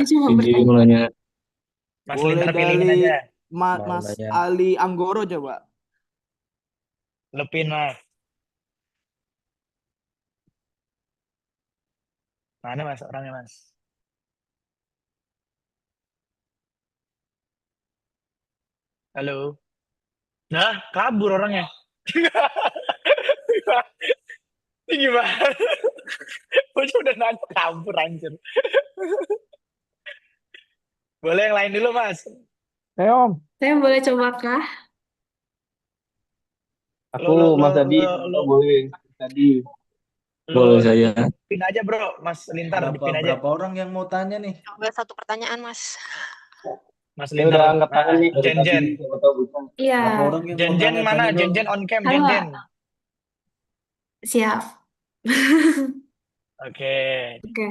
Cuma Jadi bertanya. mulanya Mas Boleh Lintar dari pilihin aja. mau Mas nanya. Ali Anggoro coba. Lepin mas. Mana mas orangnya mas? Halo. Nah, kabur orangnya. Ini gimana? Gue udah nanya kabur anjir. Boleh yang lain dulu mas. Om, Saya boleh coba kah? aku Lo lo lo Mas Adi, lo lo boleh tadi lo boleh saya. pin aja bro, Mas Lintar Berapa dipin aja. berapa orang yang mau tanya nih? Coba satu pertanyaan, Mas. Mas Saya Lintar. udah angkat tangan Nah, nih dari Jen tadi, Jen. siapa tahu bisa. Iya, Berapa orang yang Jen mau Jen mana? tanya-tanya Jen dong? Jen on cam, Jen Jen. halo, siap. Oke. Oke,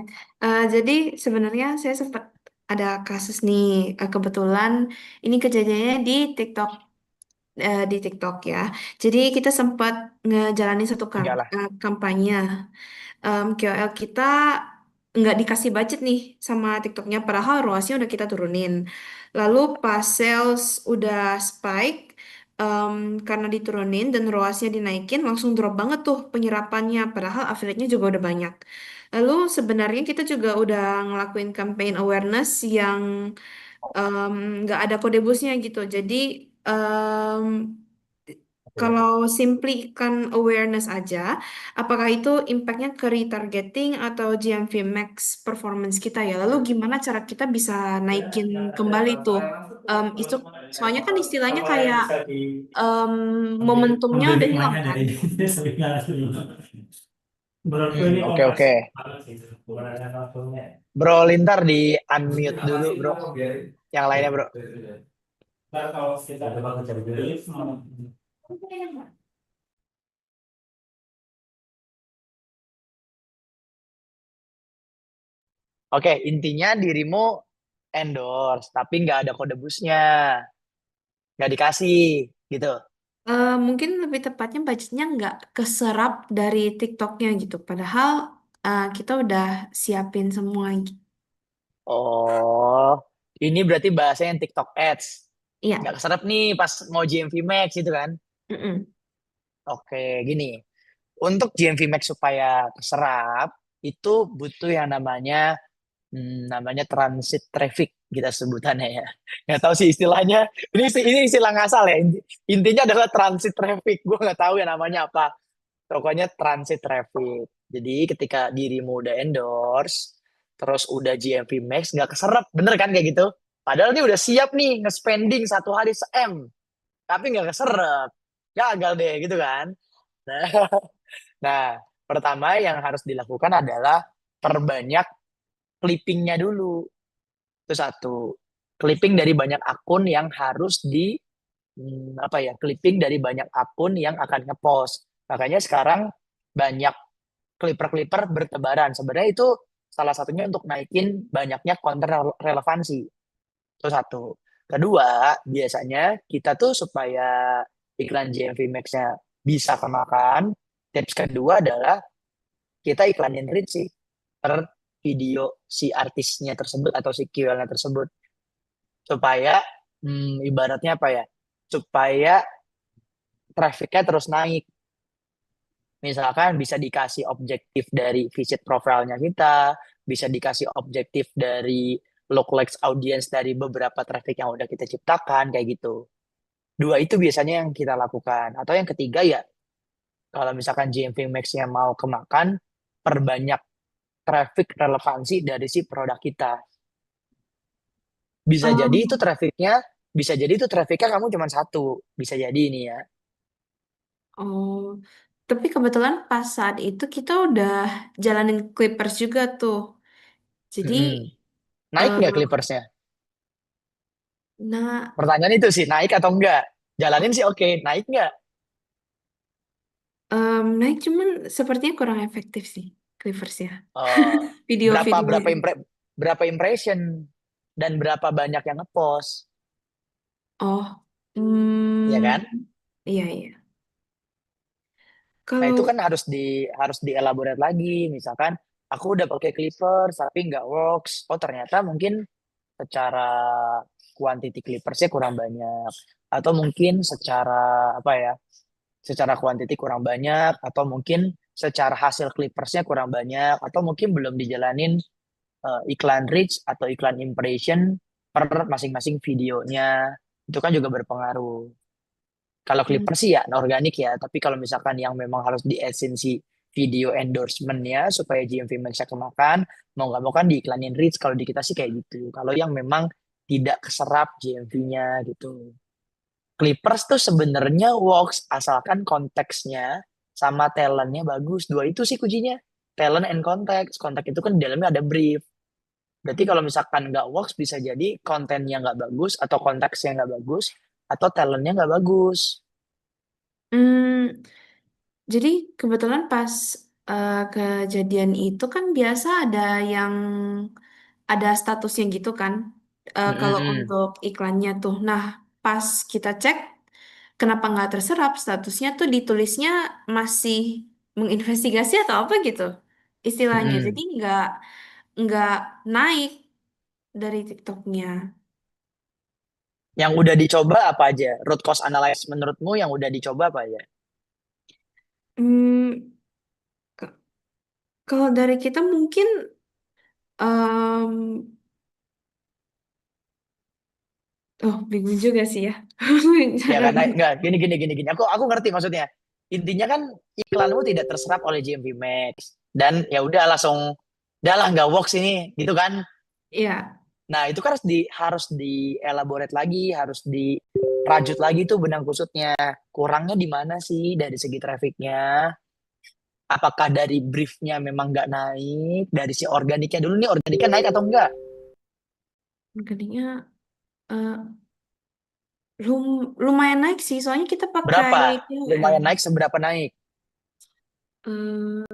jadi sebenarnya saya sempat ada kasus nih, kebetulan ini kejadiannya di TikTok ya. Jadi kita sempat ngejalanin satu Enggak lah. kampanye. KOL kita nggak dikasih budget nih sama TikToknya, padahal ROAS-nya udah kita turunin. Lalu pas sales udah spike, em, karena diturunin dan ROAS-nya dinaikin, langsung drop banget tuh penyerapannya, padahal affiliate-nya juga udah banyak. Lalu sebenarnya kita juga udah ngelakuin campaign awareness yang em, nggak ada kode busnya gitu. Jadi em, Oke. kalau simply ikan awareness aja, apakah itu impactnya ke retargeting atau GMV max performance kita ya? Lalu gimana cara kita bisa naikin kembali tuh? Itu soalnya kan istilahnya kayak em, momentumnya Ambil udah hilang hikmahnya kan? dari sebenarnya dulu. Menurutku ini Oke kompas oke. banget sih, bukan hanya langsungnya. Bro Lintar di unmute Udah dulu pasti bro. kita biarin. Yang lainnya bro. Ntar kalau kita coba cari dulu. Oke, intinya dirimu endorse, tapi nggak ada kode busnya, nggak dikasih, gitu. Mungkin lebih tepatnya budgetnya nggak keserap dari TikToknya gitu. Padahal kita udah siapin semua. Oh, ini berarti bahasanya yang TikTok Ads. Iya. Nggak keserap nih pas mau GMV Max itu kan. Mm-mm. Oke, gini. Untuk GMV Max supaya keserap, itu butuh yang namanya transit traffic kita sebutannya ya. Nggak tahu sih istilahnya. Ini istilah ngasal ya. Intinya adalah transit traffic. Gue nggak tahu ya namanya apa. Pokoknya transit traffic. Jadi ketika dirimu udah endorse, terus udah GMV Max, nggak keserap. Bener kan kayak gitu? Padahal ini udah siap nih nge-spending satu hari se-M. Tapi nggak keserap. Gagal deh gitu kan. Nah, nah, pertama yang harus dilakukan adalah perbanyak clippingnya dulu. Itu satu. Clipping dari banyak akun yang harus apa ya? Clipping dari banyak akun yang akan ngepost. Makanya sekarang banyak clipper-clipper bertebaran. Sebenarnya itu salah satunya untuk naikin banyaknya konten relevansi. Itu satu. Kedua, biasanya kita tuh supaya iklan JMV Max-nya bisa kemakan, tips kedua adalah kita iklanin reach sih per video si artisnya tersebut atau si KOL-nya tersebut supaya ibaratnya apa ya? Supaya trafficnya terus naik. Misalkan bisa dikasih objektif dari visit profilnya kita, bisa dikasih objektif dari lookalikes audience dari beberapa traffic yang udah kita ciptakan kayak gitu. Dua itu biasanya yang kita lakukan. Atau yang ketiga ya, kalau misalkan GMV Max-nya mau kemakan, perbanyak traffic relevansi dari si produk kita. Bisa jadi itu Um, trafficnya, bisa jadi itu trafficnya kamu cuma satu. Bisa jadi ini ya. oh, tapi kebetulan pas saat itu kita udah jalanin Clippers juga tuh. Jadi, Mm-mm. Naik nggak eh, Clippersnya? nah, Pertanyaan itu sih, naik atau enggak? Jalanin sih oke, naik nggak? naik cuman sepertinya kurang efektif sih Clippers ya. Eh, berapa Video-videonya. berapa impression dan berapa banyak yang ngepost, Oh, ya hmm, kan? iya iya. Nah, itu Kalau kan harus dielaborate lagi, misalkan aku udah pakai Clippers tapi nggak works. Oh ternyata mungkin secara quantity Clippersnya kurang banyak, atau mungkin secara apa ya? Secara quantity kurang banyak, atau mungkin secara hasil Clippersnya kurang banyak, atau mungkin belum dijalanin iklan reach atau iklan impression per masing-masing videonya. Itu kan juga berpengaruh. Kalau Hmm. Clippers sih ya organik ya, tapi kalau misalkan yang memang harus di esensi video endorsement-nya supaya GMV Max-nya kemakan, mau nggak mau kan diiklanin reach. Kalau di kita sih kayak gitu. Kalau yang memang tidak keserap GMV-nya gitu. Clippers tuh sebenarnya works asalkan konteksnya sama talentnya bagus. Dua itu sih kuncinya. Talent and konteks. Konteks itu kan di dalamnya ada brief. Berarti kalau misalkan nggak works bisa jadi kontennya nggak bagus atau konteksnya nggak bagus atau talentnya nggak bagus. Hmm, jadi kebetulan pas kejadian itu kan biasa yang ada statusnya gitu kan. Kalau Mm-mm. untuk iklannya tuh. Nah, pas kita cek, kenapa nggak terserap statusnya tuh ditulisnya masih menginvestigasi atau apa gitu istilahnya. Jadi Mm-mm. nggak naik dari TikToknya. Yang udah dicoba apa aja? Root cause analysis menurutmu yang udah dicoba apa aja? Hmm, k- kalau dari kita mungkin em, oh bingung juga sih ya. Ya Cara karena nggak gini gini gini gini. Aku ngerti maksudnya. Intinya kan iklanmu tidak terserap oleh GMV Max dan ya udah langsung udah lah nggak works ini gitu kan. ya. Nah, itu kan harus dielaborate lagi, harus dirajut lagi tuh benang kusutnya. Kurangnya di mana sih dari segi trafficnya? Apakah dari briefnya memang nggak naik? Dari si organiknya dulu nih, organiknya naik atau enggak? Rekeningnya eh, lumayan naik sih, soalnya kita pakai Berapa? PLN. Lumayan naik, seberapa naik? Em,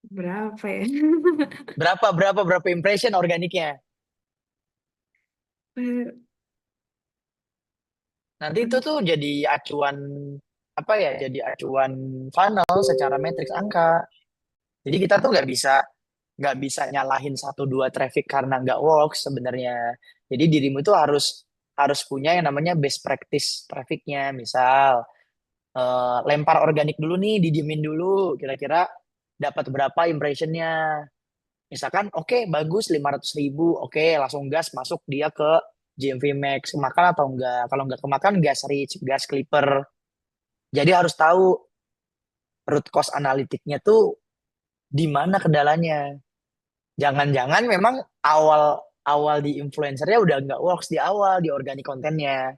berapa ya? Berapa impression organiknya? Eh, Nanti itu tuh jadi acuan, apa ya, jadi acuan funnel secara matriks angka. Jadi kita tuh nggak bisa nyalahin satu dua traffic karena nggak works sebenarnya. Jadi dirimu itu harus harus punya yang namanya best practice trafficnya. Misal lempar organik dulu nih, didiemin dulu, kira-kira dapat berapa impressionnya. Misalkan oke bagus 500.000, oke langsung gas masuk dia ke GMV Max, kemakan atau enggak. Kalau enggak kemakan, gas reach, gas clipper. Jadi harus tahu root cause analitiknya tuh di mana kendalanya. Jangan-jangan memang awal awal di influencernya udah nggak works di awal di organik kontennya.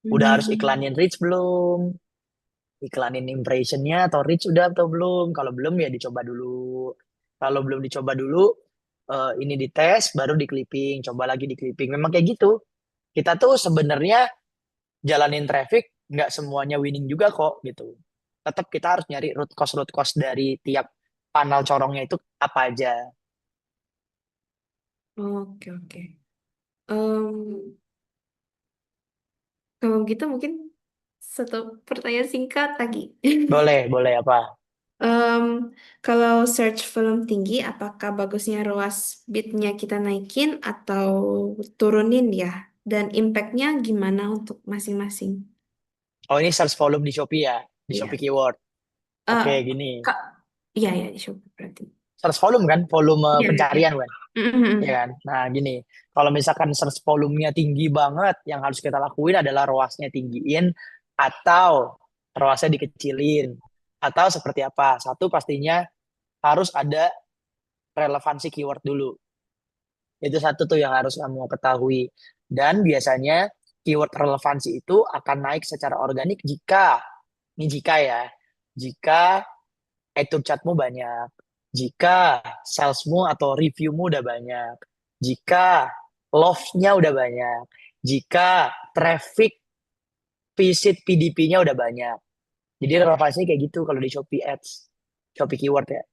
Udah harus hmm, iklanin reach belum? Iklanin impressionnya atau reach udah atau belum? Kalau belum ya dicoba dulu. Kalau belum dicoba dulu, ini dites, baru di clipping. Coba lagi di clipping. Memang kayak gitu. Kita tuh sebenarnya jalanin traffic nggak semuanya winning juga kok gitu. Tetap kita harus nyari root cause dari tiap panel corongnya itu apa aja. oke oke. Em, Kalau gitu mungkin satu pertanyaan singkat lagi. Boleh, boleh apa? Em, Kalau search film tinggi, apakah bagusnya ruas bitnya kita naikin atau turunin ya? Dan impactnya gimana untuk masing-masing? Oh ini search volume di Shopee ya, di Shopee Iya. Keyword. Eh, Oke, gini. Kak, iya ya di Shopee berarti. Search volume kan, volume Iya, iya. pencarian kan. Ya Mm-mm. kan? Nah, gini. Kalau misalkan search volumenya tinggi banget, yang harus kita lakuin adalah ROAS-nya tinggiin atau ROAS-nya dikecilin. Atau seperti apa? Satu pastinya harus ada relevansi keyword dulu. Itu satu tuh yang harus kamu ketahui. Dan biasanya keyword relevansi itu akan naik secara organik ini jika ya, jika attitude chatmu banyak, jika salesmu atau reviewmu udah banyak, jika love-nya udah banyak, jika traffic visit PDP-nya udah banyak. Jadi relevansinya kayak gitu kalau di Shopee Ads, Shopee Keyword ya.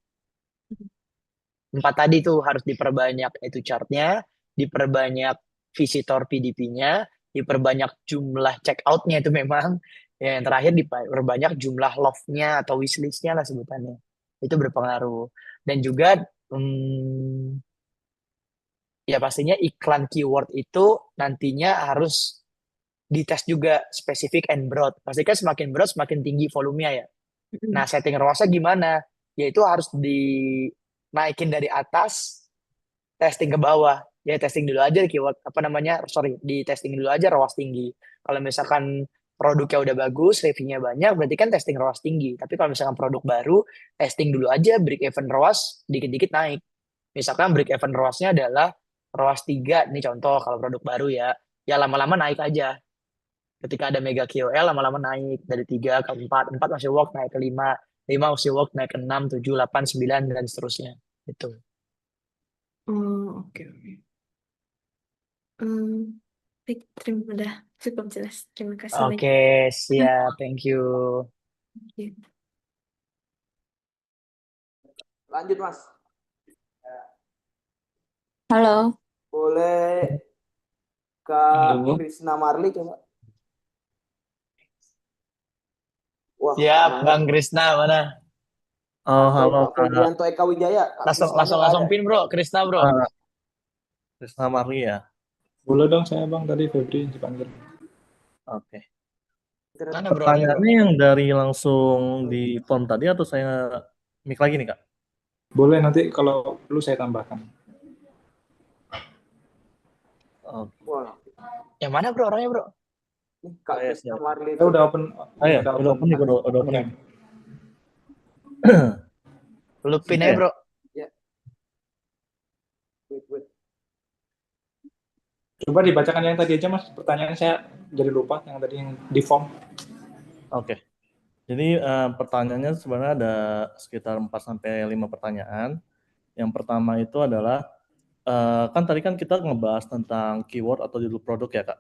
Empat tadi tuh harus diperbanyak itu chartnya, diperbanyak visitor PDP-nya, diperbanyak jumlah checkout-nya itu memang, Ya, yang terakhir diperbanyak jumlah love-nya atau wishlist-nya lah sebutannya. Itu berpengaruh. Dan juga ya pastinya iklan keyword itu nantinya harus dites juga spesifik and broad. Pasti kan semakin broad semakin tinggi volumenya ya. Nah, Mm-mm. setting ROAS-nya gimana? Yaitu harus dinaikin dari atas, testing ke bawah. Ya, testing dulu aja keyword, apa namanya, sorry, di testing dulu aja ROAS tinggi. Kalau misalkan produknya udah bagus, reviewnya banyak, berarti kan testing ROAS tinggi. Tapi kalau misalkan produk baru, testing dulu aja, break even ROAS, dikit-dikit naik. Misalkan break even ROAS-nya adalah ROAS 3, ini contoh kalau produk baru ya. Ya lama-lama naik aja. Ketika ada mega KOL lama-lama naik dari 3 ke 4, 4 masih work naik ke 5, 5 masih work naik ke 6, 7, 8, 9 dan seterusnya. Itu. Oh, oke, oke. Hmm, baik, udah cukup jelas. Terima kasih banyak. Oke, siap. Thank you. Ya. Lanjut Mas. Halo. Boleh Kak Halo. Krisna Marli coba. Wah, Siap, semangat. Bang Krisna mana? Oh, Atau halo Kak Kak. Febrianto Eka Wijaya. Kak Langsung Krisnanya langsung nggak langsung ada. pin, Bro. Krisna, Bro. Ah, Krisna Marli ya. Boleh dong saya bang, tadi Febri dipanggil. Oke. Mana, Bro? Nih, Bro. Pertanyaannya yang dari langsung di form tadi atau saya mic lagi nih Kak? Boleh nanti kalau perlu saya tambahkan. Oke. Wah, Yang mana, Bro? Orangnya, Bro? ini Kak Saya Krisna siap. Marli Saya itu. udah open, Ya, udah udah open, open nih, udah open open ya. nih. Lu pin Oke. aja, Bro. Ya, wait. Coba dibacakan yang tadi aja Mas, pertanyaan saya jadi lupa yang tadi yang di form. Oke. Jadi pertanyaannya sebenarnya ada sekitar 4 sampai 5 pertanyaan. Yang pertama itu adalah kan tadi kan kita ngebahas tentang keyword atau judul produk ya Kak.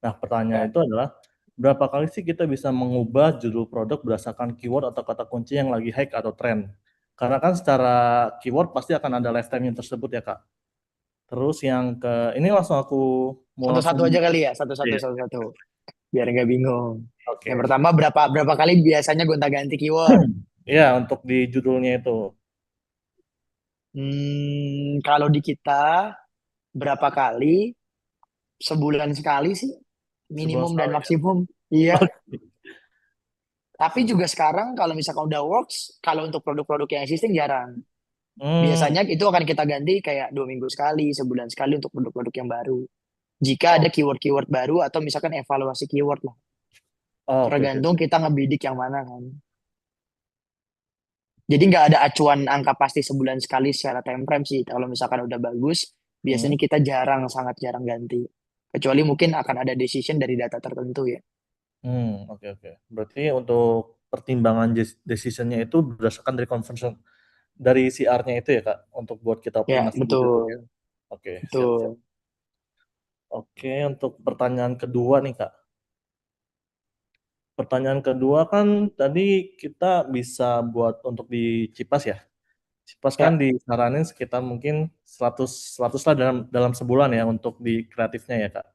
Nah pertanyaan Ya. itu adalah berapa kali sih kita bisa mengubah judul produk berdasarkan keyword atau kata kunci yang lagi hype atau tren? Karena kan secara keyword pasti akan ada lifetime yang tersebut ya Kak. Terus yang ini langsung aku mau Satu-satu langsung. aja kali ya. Satu-satu, Iya. satu-satu. Biar nggak bingung. Yang Oke. pertama, berapa kali biasanya gonta-ganti keyword? Iya untuk di judulnya itu. Kalau di kita, berapa kali? Sebulan sekali sih. Sebulan Minimum dan sekali ya. maksimum. Iya. Oke. Tapi juga sekarang kalau misalkan udah works, kalau untuk produk-produk yang existing jarang. Hmm. Biasanya itu akan kita ganti kayak 2 minggu sekali, sebulan sekali untuk produk-produk yang baru. Jika ada Oh, keyword-keyword baru atau misalkan evaluasi keyword lah. oke oke. Tergantung kita ngebidik yang mana kan. Jadi nggak ada acuan angka pasti sebulan sekali secara time frame sih. Kalau misalkan udah bagus, Hmm. biasanya kita sangat jarang ganti. Kecuali mungkin akan ada decision dari data tertentu ya. Oke oke. Berarti untuk pertimbangan decision-nya itu berdasarkan dari conversion dari CR-nya itu ya Kak, untuk buat kita Ya, optimasi di judulnya. betul. Oke, siap siap. Betul. Oke, untuk pertanyaan kedua nih Kak. Pertanyaan kedua kan tadi kita bisa buat untuk di Cipas ya. Cipas kan Ya, disaranin sekitar mungkin 100 lah dalam sebulan ya untuk di kreatifnya ya Kak.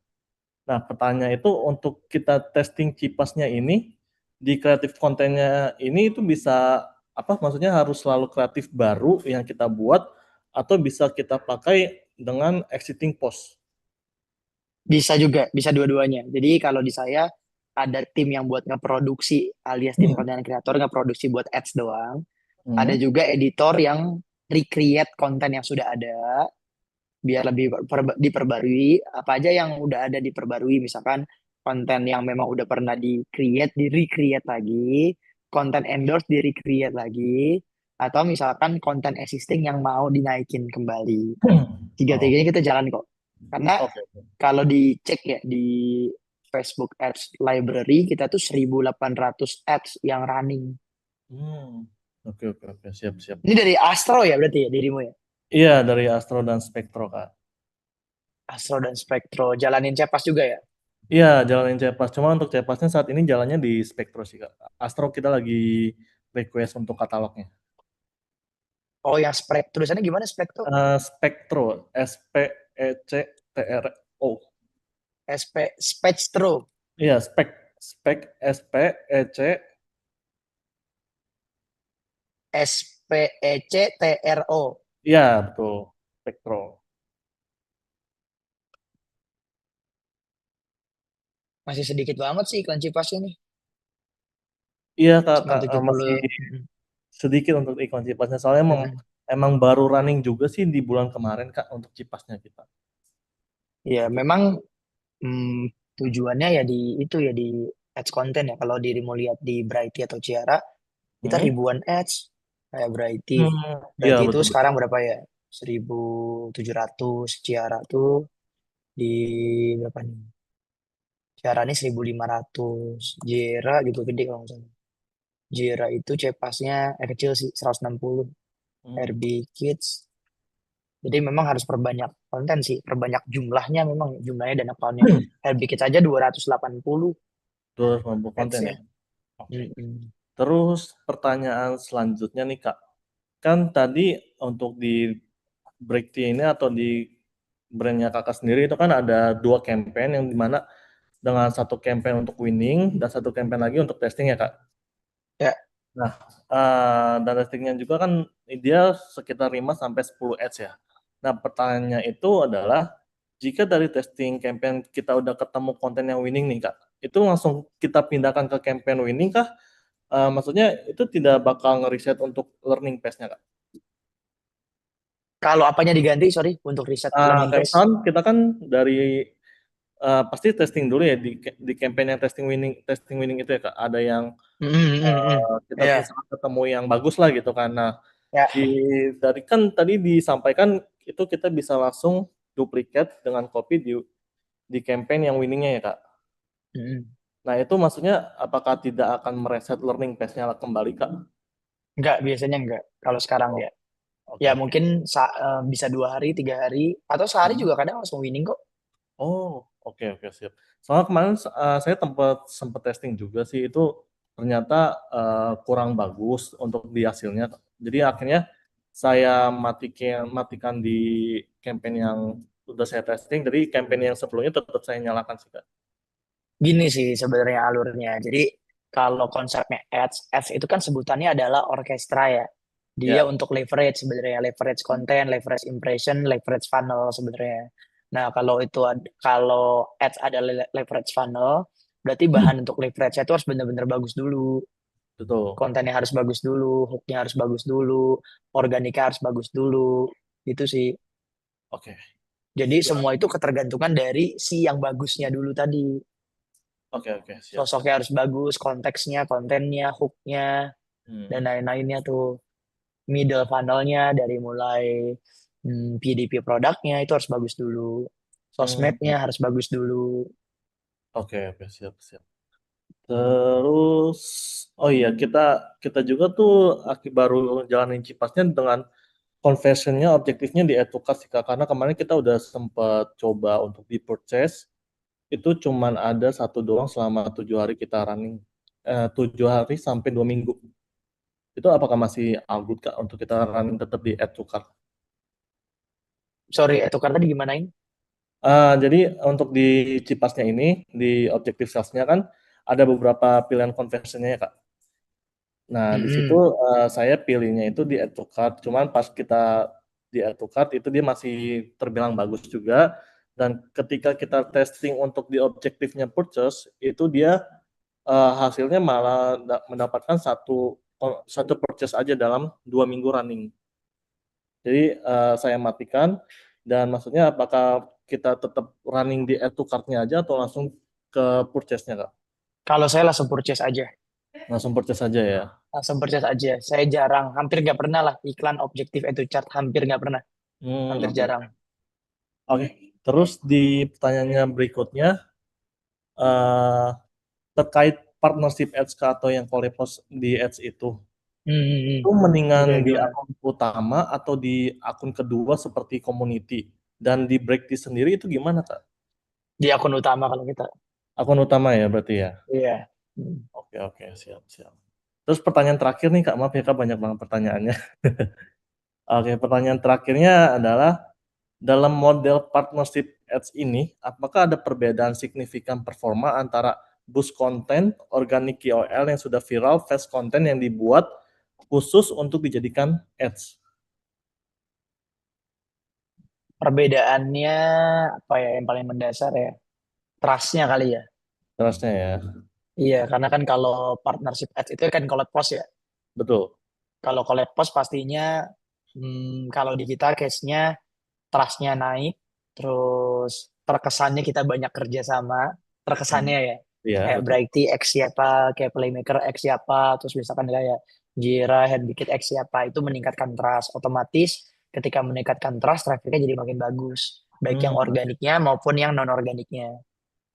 Nah, pertanyaan itu untuk kita testing Cipasnya ini di kreatif kontennya ini itu bisa apa maksudnya harus selalu kreatif baru yang kita buat atau bisa kita pakai dengan existing post. bisa juga, bisa dua-duanya. Jadi kalau di saya ada tim yang buat ngeproduksi alias tim konten kreator ngeproduksi buat ads doang. Ada Hmm. juga editor yang recreate konten yang sudah ada biar lebih diperbarui. Apa aja yang udah ada diperbarui, misalkan konten yang memang udah pernah di-create, di-recreate lagi, konten endorse di-recreate lagi, atau misalkan konten existing yang mau dinaikin kembali. Oh, Tiga-tiganya kita jalan kok. Karena oke. kalau dicek ya di Facebook Ads Library, kita tuh 1.800 ads yang running. Oke oke oke siap siap. Ini dari Astro ya berarti ya dirimu ya? Iya dari Astro dan Spektro Kak. Astro dan Spektro. Jalanin Cepas juga ya? Iya jalanin Cepas. Cuma untuk Cepasnya saat ini jalannya di Spektro sih Kak. Astro kita lagi request untuk katalognya. Oh yang Spektro. Tulisannya gimana Spektro? Spektro, SPECTRO. Spektro. Iya, spek. spek SPEC SPECTRO. iya betul spektro. Masih sedikit banget sih iklan Cipasnya nih. Iya Kak, Cuma 70. masih Mm-mm. sedikit untuk iklan Cipasnya soalnya Mm-mm. emang baru running juga sih di bulan kemarin Kak untuk Cipasnya kita. Ya memang tujuannya ya di itu ya di ads konten ya. Kalau dirimu lihat di Brighty atau Ciara, kita Hmm? ribuan ads kayak Brighty. Iya Brighty itu betul betul. sekarang berapa ya? 1.700. Ciara tuh di berapa nih? Ciara ini 1.500. Jera juga gede kalau nggak salah. Jera itu cepasnya kecil sih 160. Hmm. RB Kids. Jadi memang harus perbanyak konten sih, perbanyak jumlahnya memang jumlahnya dan account-nya. RB Kids aja 280 Terus mampu konten ya. ads-nya. Oke. Mm-mm. Terus pertanyaan selanjutnya nih Kak. Kan tadi untuk di Breakty ini atau di brandnya Kakak sendiri itu kan ada 2 campaign yang dimana dengan satu campaign untuk winning dan satu campaign lagi untuk testing ya Kak. Ya, Nah, dan testingnya juga kan dia sekitar 5 sampai 10 ads ya. Nah, pertanyaannya itu adalah jika dari testing campaign kita udah ketemu konten yang winning nih Kak, itu langsung kita pindahkan ke campaign winning kah? Maksudnya itu tidak bakal ngeriset untuk learning pace-nya Kak? kalau apanya diganti, sorry, untuk riset learning Kayak pace. misalkan kita kan dari pasti testing dulu ya di campaign yang testing winning itu ya Kak. Ada yang kita Ya, misalkan ketemu yang bagus lah gitu kan. Nah, ya. dari kan tadi disampaikan itu kita bisa langsung duplikat dengan copy di campaign yang winningnya ya Kak. Mm. Nah, itu maksudnya apakah tidak akan mereset learning pace-nya kembali Kak? Enggak, biasanya enggak. Kalau sekarang Oh, ya. oke Ya oke. mungkin bisa 2 hari, 3 hari, atau sehari Hmm. juga kadang langsung winning kok. Oh, oke oke siap. Soalnya kemarin saya sempat testing juga sih itu ternyata kurang bagus untuk di hasilnya. Jadi akhirnya saya matikan di campaign yang udah saya testing. Jadi campaign yang sebelumnya tetap saya nyalakan sih Kak. Gini sih sebenarnya alurnya. Jadi kalau konsepnya ads itu kan sebutannya adalah orkestra ya. Dia Ya, untuk leverage sebenarnya, leverage konten, leverage impression, leverage funnel sebenarnya. Nah, kalau ads ada leverage funnel, berarti bahan untuk leverage itu harus benar-benar bagus dulu. betul. Kontennya harus bagus dulu, hooknya harus bagus dulu, organiknya harus bagus dulu. Itu sih. Oke. Jadi Ya, semua itu ketergantungan dari si yang bagusnya dulu tadi. oke oke siap siap. Sosoknya harus bagus, konteksnya, kontennya, hooknya, dan Hmm. lain-lainnya tuh. Middle funnelnya dari mulai PDP produknya itu harus bagus dulu. Hmm. Sosmednya harus bagus dulu. Oke oke siap siap. Terus, oh iya kita kita juga tuh baru jalanin Cipasnya dengan conversionnya objektifnya di add to cart sih Kak. Karena kemarin kita udah sempat coba untuk di purchase itu cuman ada satu doang selama 7 hari kita running 7 hari sampai 2 minggu. Itu apakah masih all good Kak untuk kita running tetap di add to cart? Sorry, itu karena gimanain? Jadi untuk di Cipasnya ini di objektif salesnya kan ada beberapa pilihan conversionnya ya Kak. Nah, di situ Mm-mm. saya pilihnya itu di add to cart. Cuman pas kita di add to cart itu dia masih terbilang bagus juga. Dan ketika kita testing untuk di objektifnya purchase, itu dia hasilnya malah mendapatkan satu purchase aja dalam 2 minggu running. Jadi saya matikan dan maksudnya apakah kita tetap running di add to cart-nya aja atau langsung ke purchase-nya Kak? Kalau saya langsung purchase aja. Langsung purchase aja ya. Langsung purchase aja. Saya jarang, hampir nggak pernah lah iklan objektif itu chart. Hampir nggak pernah. Hampir Oke. jarang. Oke. Terus di pertanyaannya berikutnya eh, terkait partnership ads Kak, atau yang collab post di ads itu mendingan Oke, di gimana? akun utama atau di akun kedua seperti community dan di Breakty sendiri itu gimana Kak? Di akun utama kalau kita. Akun utama ya berarti ya. Iya. Hmm. Oke oke siap siap. Terus pertanyaan terakhir nih Kak, maaf ya Kak banyak banget pertanyaannya. Oke, pertanyaan terakhirnya adalah dalam model partnership ads ini, apakah ada perbedaan signifikan performa antara boost konten, organic KOL yang sudah viral, fast konten yang dibuat khusus untuk dijadikan ads. Perbedaannya apa ya yang paling mendasar ya? Trust-nya kali ya. Terusnya ya, Iya, karena kan kalau partnership ads itu kan collab post ya. betul. Kalau collab post pastinya kalau di kita case-nya trust-nya naik, terus terkesannya kita banyak kerja sama, terkesannya ya. Iya, Kayak betul. Brighty X siapa, kayak Playmaker X siapa, terus misalkan kayak Jira, Handbikit X siapa, itu meningkatkan trust. Otomatis ketika meningkatkan trust, traffic-nya jadi makin bagus. Baik yang organiknya maupun yang non-organiknya.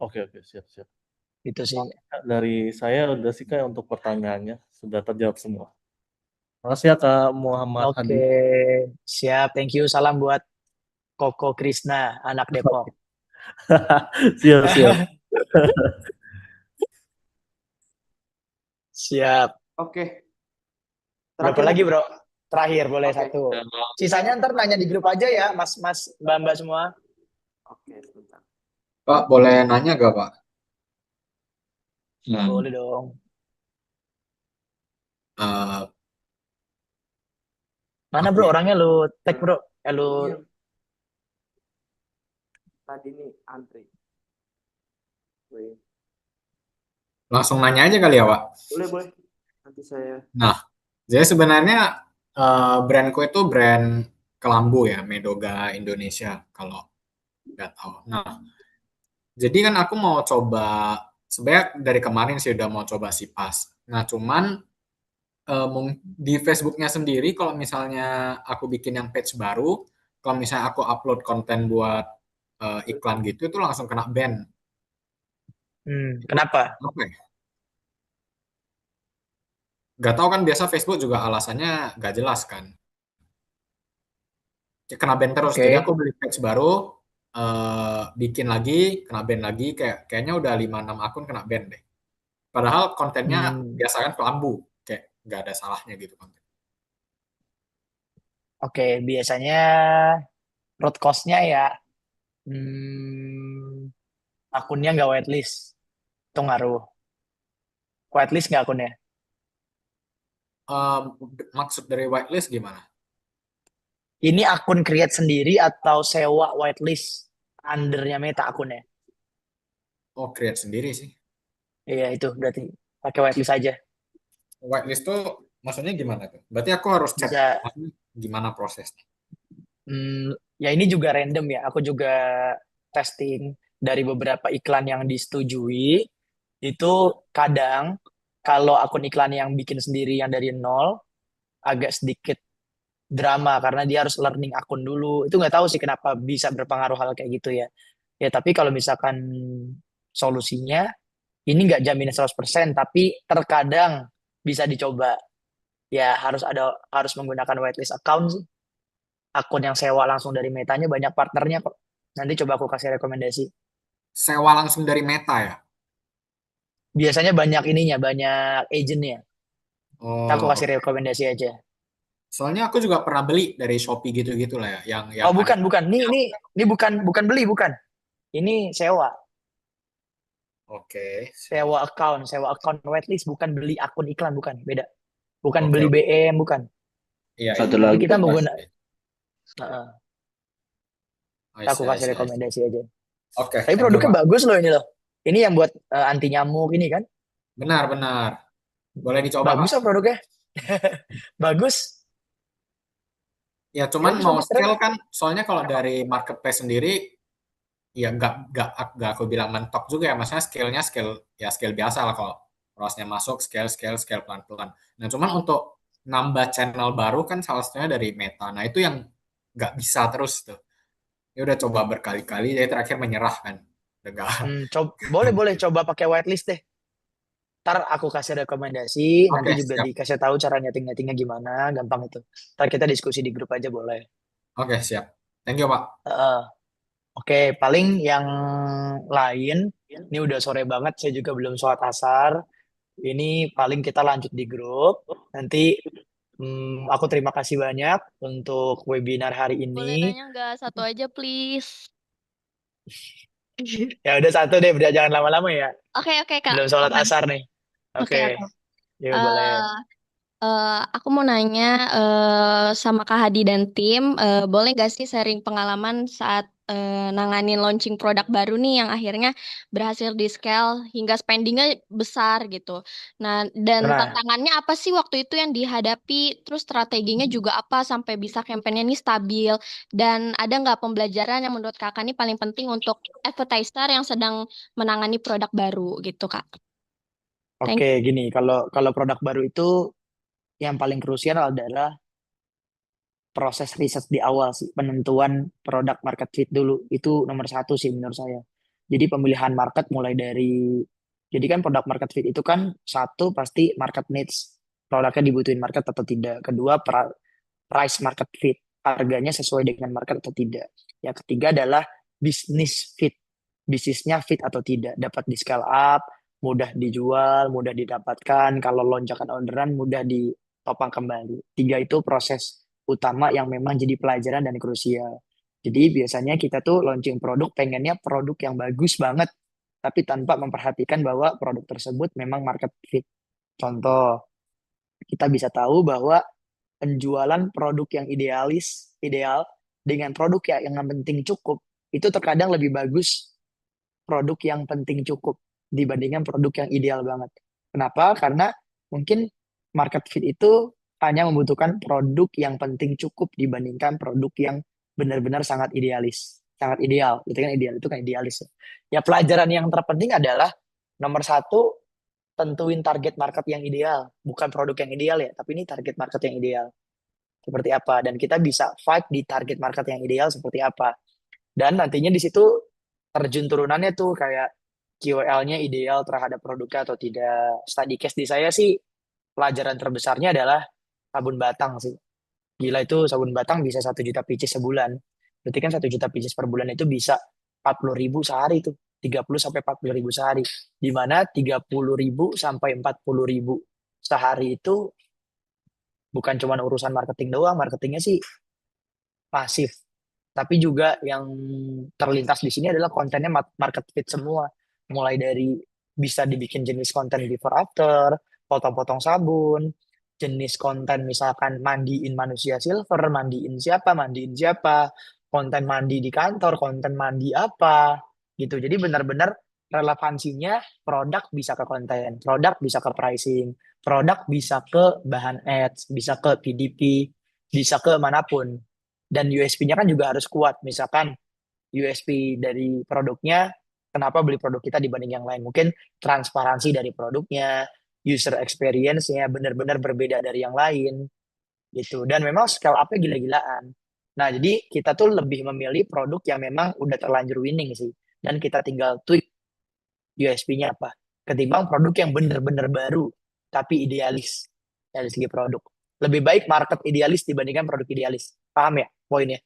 Oke, siap. Itu sih. Dari saya udah sih Kak untuk pertanyaannya, sudah terjawab semua. Makasih ya Kak Muhammad Oke, Hadi. siap. Thank you. Salam buat Koko Krisna, anak Depok. Siap. Siap. Oke. Berapa Terakhir lagi, mungkin. bro? Terakhir, boleh Oke. satu. Sisanya ntar nanya di grup aja ya, mas mbak semua. Oke, sebentar. Pak, boleh nanya gak, Pak? Boleh dong. Eh, Mana Oke. bro orangnya lu tag bro? Lu Iya. Tadi nih antri. Wih. Langsung nanya aja kali ya, Pak. Boleh. Nanti saya. Nah, jadi sebenarnya brandku itu brand kelambu ya, Medoga Indonesia, kalau nggak tahu. Nah, jadi kan aku mau coba, sebenarnya dari kemarin sih udah mau coba Sipas. Nah, cuman di Facebooknya sendiri, kalau misalnya aku bikin yang page baru, kalau misalnya aku upload konten buat iklan gitu, itu langsung kena ban. kenapa? Apa ya? Nggak tahu kan, biasa Facebook juga alasannya nggak jelas kan. Kena ban terus. Oke. Jadi aku beli page baru, bikin lagi, kena ban lagi. Kayaknya udah 5-6 akun kena ban deh. Padahal kontennya biasa kan kelambu. Kayak nggak ada salahnya gitu konten. Oke, biasanya root cost-nya ya akunnya nggak whitelist. Itu ngaruh. Whitelist nggak akunnya? Maksud dari whitelist gimana? Ini akun create sendiri atau sewa whitelist undernya Meta akunnya? Oh, create sendiri sih. Iya, itu berarti pakai whitelist aja. Whitelist tuh maksudnya gimana tuh? Berarti aku harus cek Bisa. gimana prosesnya. Ya ini juga random ya. Aku juga testing dari beberapa iklan yang disetujui. Itu kadang kalau akun iklan yang bikin sendiri yang dari nol agak sedikit drama karena dia harus learning akun dulu. Itu nggak tahu sih kenapa bisa berpengaruh hal kayak gitu ya. Ya tapi kalau misalkan solusinya ini nggak jaminan 100%, tapi terkadang bisa dicoba. Ya harus menggunakan whitelist account sih. Akun yang sewa langsung dari Metanya banyak partnernya kok. Nanti coba aku kasih rekomendasi. Sewa langsung dari Meta ya? Biasanya banyak ininya, banyak agentnya. Aku Oh, kasih rekomendasi aja. soalnya aku juga pernah beli dari Shopee gitu-gitu lah ya, yang Oh bukan. Ini bukan beli, bukan. Ini sewa. Oke. Sewa account whitelist, bukan beli akun iklan, bukan. Beda. Bukan Oke, beli oke. BM, bukan. Iya, Satu Tapi lagi kita Mas. menggunakan. I Aku see, I kasih see, I see. rekomendasi aja. Oke, Tapi thank you, produknya Pak. bagus loh ini loh. Ini yang buat anti nyamuk ini kan. Benar. Boleh dicoba, Bagus Pak. loh produknya. Bagus. Ya, cuman Bagus, mau bagus, scale keren. kan, soalnya kalau dari marketplace sendiri, ya nggak aku bilang mentok juga ya, maksudnya scale-nya scale biasa lah, kalau prosesnya masuk scale pelan-pelan. Nah, cuman untuk nambah channel baru kan salah satunya dari Meta. Nah, itu yang nggak bisa terus tuh. Ya udah coba berkali-kali, jadi terakhir menyerah kan. Udah nggak. Boleh coba pakai whitelist deh. Ntar aku kasih rekomendasi, nanti Oke, juga siap. dikasih tahu cara nyeting-nyetingnya gimana, gampang itu. Ntar kita diskusi di grup aja boleh. Oke, siap. Thank you, Pak. Oke, paling yang lain, ini udah sore banget, saya juga belum sholat asar. Ini paling kita lanjut di grup. Nanti aku terima kasih banyak untuk webinar hari Boleh ini. nanya nggak? Satu aja, please. Ya udah satu deh, udah jangan lama-lama ya. Oke, oke, Kak. Belum sholat Aman. asar nih. Oke, Oke, oke. ya boleh. Eh, aku mau nanya sama Kak Hadi dan tim, boleh gak sih sharing pengalaman saat nanganin launching produk baru nih yang akhirnya berhasil di scale hingga spendingnya besar gitu. Nah, dan Pernah. tantangannya apa sih waktu itu yang dihadapi? Terus strateginya juga apa sampai bisa campaign-nya ini stabil? Dan ada nggak pembelajaran yang menurut Kakak ini paling penting untuk advertiser yang sedang menangani produk baru gitu, Kak? Thank Oke, gini, kalau kalau produk baru itu yang paling krusial adalah proses riset di awal sih, penentuan produk market fit dulu. Itu nomor satu sih menurut saya. Jadi pemilihan market mulai dari, jadi kan produk market fit itu kan satu pasti market needs, produknya dibutuhin market atau tidak. Kedua, price market fit, harganya sesuai dengan market atau tidak. Yang ketiga adalah business fit, bisnisnya fit atau tidak, dapat di scale up, mudah dijual, mudah didapatkan, kalau lonjakan orderan mudah ditopang kembali. Tiga itu proses utama yang memang jadi pelajaran dan krusial. Jadi biasanya kita tuh launching produk pengennya produk yang bagus banget, tapi tanpa memperhatikan bahwa produk tersebut memang market fit. Contoh, kita bisa tahu bahwa penjualan produk yang ideal dengan produk yang penting cukup, itu terkadang lebih bagus produk yang penting cukup dibandingkan produk yang ideal banget. Kenapa? Karena mungkin market fit itu hanya membutuhkan produk yang penting cukup dibandingkan produk yang benar-benar sangat idealis. Sangat ideal. Itu kan ideal, itu kan idealis. Ya pelajaran yang terpenting adalah nomor satu, tentuin target market yang ideal. Bukan produk yang ideal ya, tapi ini target market yang ideal. Seperti apa. Dan kita bisa fight di target market yang ideal seperti apa. Dan nantinya di situ terjun turunannya tuh kayak QOL-nya ideal terhadap produknya atau tidak. Study case di saya sih pelajaran terbesarnya adalah sabun batang sih. Gila itu sabun batang bisa 1 juta pieces sebulan. Berarti kan 1 juta pieces per bulan itu bisa 40.000 sehari tuh. 30 sampai 40.000 sehari. Di mana 30.000 sampai 40.000 sehari itu bukan cuma urusan marketing doang. Marketingnya sih pasif. Tapi juga yang terlintas di sini adalah kontennya market fit semua. Mulai dari bisa dibikin jenis konten before after, potong-potong sabun, jenis konten misalkan mandiin manusia silver, mandiin siapa, konten mandi di kantor, konten mandi apa, gitu. Jadi benar-benar relevansinya produk bisa ke konten, produk bisa ke pricing, produk bisa ke bahan ads, bisa ke PDP, bisa ke manapun. Dan USP-nya kan juga harus kuat. Misalkan USP dari produknya, kenapa beli produk kita dibanding yang lain? Mungkin transparansi dari produknya, user experience-nya benar-benar berbeda dari yang lain, gitu. Dan memang scale up-nya gila-gilaan. Nah, jadi kita tuh lebih memilih produk yang memang udah terlanjur winning sih. Dan kita tinggal tweak USP-nya apa. Ketimbang produk yang benar-benar baru, tapi idealis dari segi produk. Lebih baik market idealis dibandingkan produk idealis. Paham ya poinnya?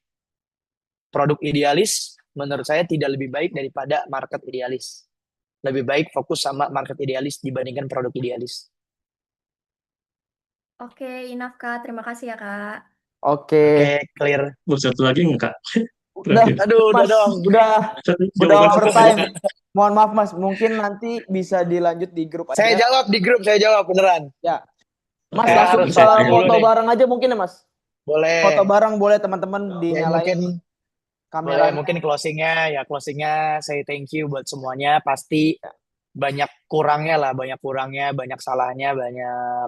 Produk idealis menurut saya tidak lebih baik daripada market idealis. Lebih baik fokus sama market idealis dibandingkan produk idealis. Oke, enough Kak. Terima kasih ya Kak. Oke. Oke, clear. Satu lagi nggak, Kak? Udah, Terakhir. Aduh, udah Mas, dong. udah Jawaban overtime. Mohon maaf Mas, mungkin nanti bisa dilanjut di grup Saya aja. jawab di grup, saya jawab beneran. Ya. Mas Saya langsung harus setting dulu foto nih. bareng aja mungkin ya Mas. Boleh. Foto bareng boleh teman-teman Ya, dinyalain mungkin boleh, kameranya. mungkin closingnya saya thank you buat semuanya. Pasti banyak kurangnya lah, banyak salahnya, banyak